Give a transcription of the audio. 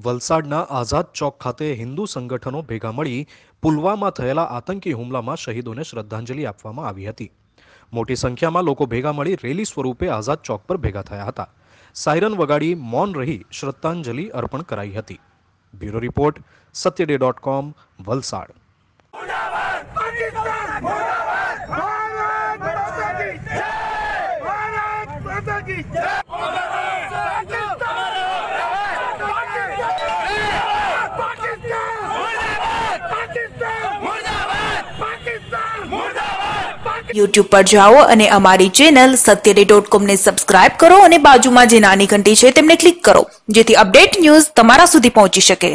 વલસાડના આઝાદ ચોક ખાતે હિન્દુ સંગઠનો ભેગા મળી પુલવામા થયેલા આતંકી હુમલામાં શહીદોને શ્રદ્ધાંજલિ આપવામાં આવી હતી। મોટી સંખ્યામાં લોકો ભેગા મળી રેલી સ્વરૂપે આઝાદ ચોક પર ભેગા થયા હતા। સાયરન વગાડી મૌન રહી શ્રદ્ધાંજલિ અર્પણ કરાઈ હતી। Bureau report satyday.com Valsad. YouTube પર જાઓ અને અમારી ચેનલ satyday.com ને સબસ્ક્રાઇબ કરો અને બાજુમાં જે નાની ઘંટી છે તેમને ક્લિક કરો જેથી અપડેટ ન્યૂઝ તમારા સુધી પહોંચી શકે।